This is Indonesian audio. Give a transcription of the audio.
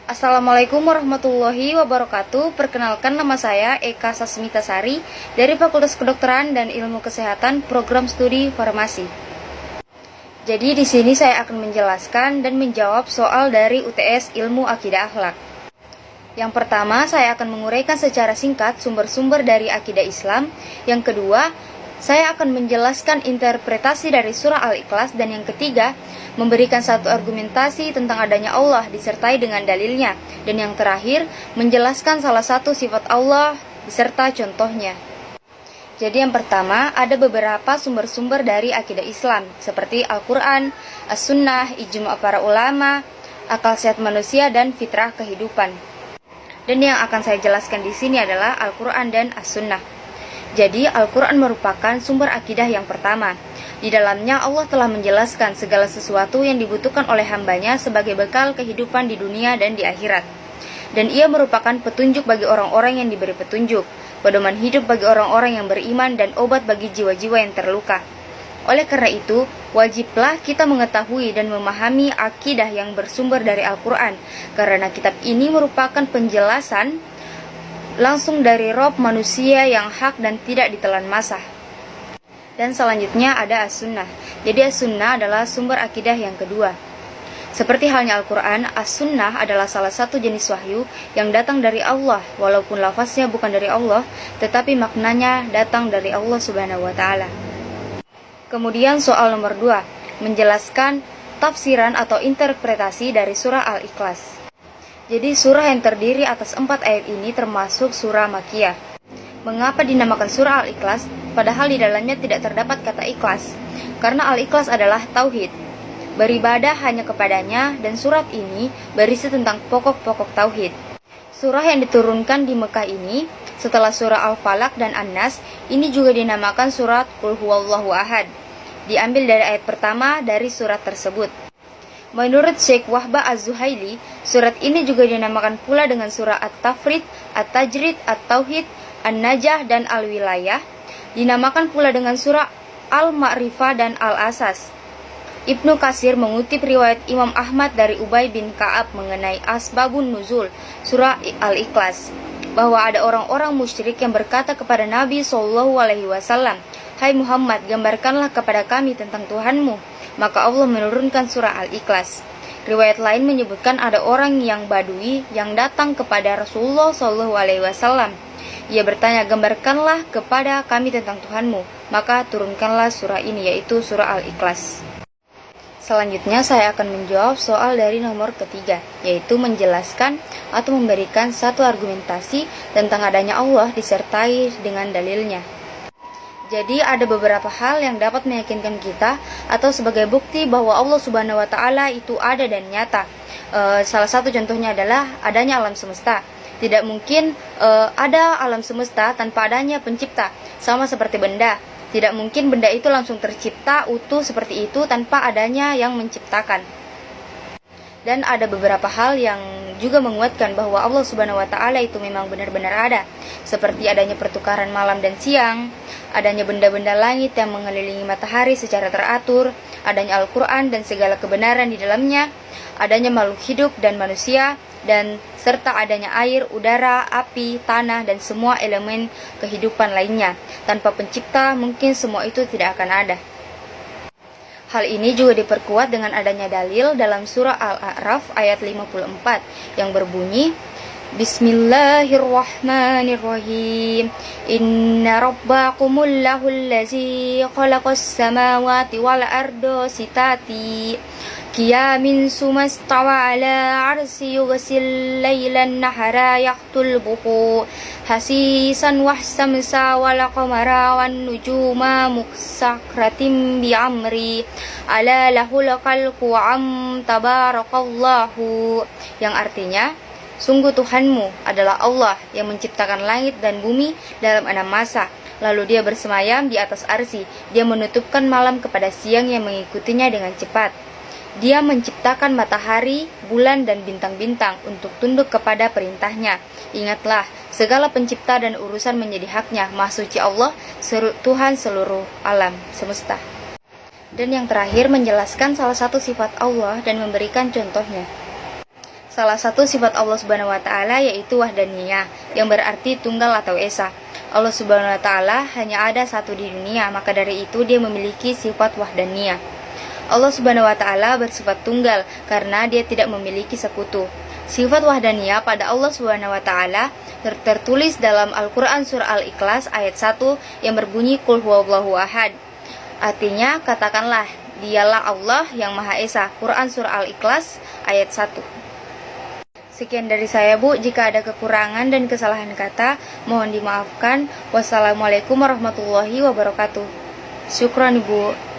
Assalamualaikum warahmatullahi wabarakatuh. Perkenalkan, nama saya Eka Sasmita Sari dari Fakultas Kedokteran dan Ilmu Kesehatan Program Studi Farmasi. Jadi di sini saya akan menjelaskan dan menjawab soal dari UTS Ilmu Akidah Akhlak. Yang pertama, saya akan menguraikan secara singkat sumber-sumber dari akidah Islam. Yang kedua, saya akan menjelaskan interpretasi dari surah Al-Ikhlas. Dan yang ketiga, memberikan satu argumentasi tentang adanya Allah disertai dengan dalilnya. Dan yang terakhir, menjelaskan salah satu sifat Allah beserta contohnya. Jadi yang pertama, ada beberapa sumber-sumber dari akidah Islam seperti Al-Quran, As-Sunnah, Ijma' para ulama, akal sehat manusia, dan fitrah kehidupan. Dan yang akan saya jelaskan di sini adalah Al-Quran dan As-Sunnah. Jadi Al-Quran merupakan sumber akidah yang pertama. Di dalamnya Allah telah menjelaskan segala sesuatu yang dibutuhkan oleh hambanya sebagai bekal kehidupan di dunia dan di akhirat. Dan ia merupakan petunjuk bagi orang-orang yang diberi petunjuk, pedoman hidup bagi orang-orang yang beriman, dan obat bagi jiwa-jiwa yang terluka. Oleh karena itu, wajiblah kita mengetahui dan memahami akidah yang bersumber dari Al-Quran, karena kitab ini merupakan penjelasan langsung dari Rob manusia yang hak dan tidak ditelan masa. Dan selanjutnya ada As-Sunnah. Jadi As-Sunnah adalah sumber akidah yang kedua. Seperti halnya Al-Quran, As-Sunnah adalah salah satu jenis wahyu yang datang dari Allah, walaupun lafaznya bukan dari Allah, tetapi maknanya datang dari Allah Subhanahu wa Ta'ala. Kemudian soal nomor 2, menjelaskan tafsiran atau interpretasi dari surah Al-Ikhlas. Jadi surah yang terdiri atas 4 ayat ini termasuk surah Makkiyah. Mengapa dinamakan surah Al-Ikhlas padahal di dalamnya tidak terdapat kata ikhlas? Karena Al-Ikhlas adalah tauhid, beribadah hanya kepadanya, dan surat ini berisi tentang pokok-pokok tauhid. Surah yang diturunkan di Mekah ini setelah surah Al-Falaq dan An-Nas ini juga dinamakan surat Qul Huwallahu Ahad. Diambil dari ayat pertama dari surat tersebut. Menurut Syekh Wahbah Az-Zuhaili, surat ini juga dinamakan pula dengan surah At-Tafrid, At-Tajrid, At-Tauhid, An-Najah, dan Al-Wilayah. Dinamakan pula dengan surah Al-Ma'rifah dan Al-Asas. Ibnu Katsir mengutip riwayat Imam Ahmad dari Ubay bin Ka'ab mengenai asbabun nuzul surah Al-Ikhlas, bahwa ada orang-orang musyrik yang berkata kepada Nabi SAW, "Hai Muhammad, gambarkanlah kepada kami tentang Tuhanmu." Maka Allah menurunkan surah Al-Ikhlas. Riwayat lain menyebutkan ada orang yang Badui yang datang kepada Rasulullah SAW. Ia bertanya, "Gambarkanlah kepada kami tentang Tuhanmu." Maka turunkanlah surah ini, yaitu surah Al-Ikhlas. Selanjutnya saya akan menjawab soal dari nomor ketiga, yaitu menjelaskan atau memberikan satu argumentasi tentang adanya Allah disertai dengan dalilnya. Jadi ada beberapa hal yang dapat meyakinkan kita atau sebagai bukti bahwa Allah Subhanahu wa Ta'ala itu ada dan nyata. Salah satu contohnya adalah adanya alam semesta. Tidak mungkin ada alam semesta tanpa adanya pencipta, sama seperti benda. Tidak mungkin benda itu langsung tercipta utuh seperti itu tanpa adanya yang menciptakan. Dan ada beberapa hal yang juga menguatkan bahwa Allah Subhanahu wa Ta'ala itu memang benar-benar ada, seperti adanya pertukaran malam dan siang, adanya benda-benda langit yang mengelilingi matahari secara teratur, adanya Al-Quran dan segala kebenaran di dalamnya, adanya makhluk hidup dan manusia, dan serta adanya air, udara, api, tanah, dan semua elemen kehidupan lainnya. Tanpa pencipta, mungkin semua itu tidak akan ada. Hal ini juga diperkuat dengan adanya dalil dalam surah Al-A'raf ayat 54 yang berbunyi, Bismillahirrahmanirrahim. Inna rabbakumul lahul ladzi khalaqas samawati wal arda sitati qiyamin sumastawa ala arsi yughsil laylan nahara yaqtul buhu hasisan wahsamsa wal qamara wan nujuma musakratim bi amri ala lahul khalqu am tabarakallahu, yang artinya, sungguh Tuhanmu adalah Allah yang menciptakan langit dan bumi dalam 6 masa. Lalu dia bersemayam di atas arsy. Dia menutupkan malam kepada siang yang mengikutinya dengan cepat. Dia menciptakan matahari, bulan, dan bintang-bintang untuk tunduk kepada perintahnya. Ingatlah, segala pencipta dan urusan menjadi haknya. Maha suci Allah, Tuhan seluruh alam semesta. Dan yang terakhir, menjelaskan salah satu sifat Allah dan memberikan contohnya. Salah satu sifat Allah Subhanahu wa taala yaitu wahdaniyah, yang berarti tunggal atau esa. Allah Subhanahu wa taala hanya ada satu di dunia, maka dari itu dia memiliki sifat wahdaniyah. Allah Subhanahu wa taala bersifat tunggal karena dia tidak memiliki sekutu. Sifat wahdaniyah pada Allah Subhanahu wa taala tertulis dalam Al-Qur'an surah Al-Ikhlas ayat 1 yang berbunyi Qul huwallahu ahad. Artinya, katakanlah, dialah Allah yang Maha Esa. Quran surah Al-Ikhlas ayat 1. Sekian dari saya, Bu. Jika ada kekurangan dan kesalahan kata, mohon dimaafkan. Wassalamualaikum warahmatullahi wabarakatuh. Syukran, Ibu.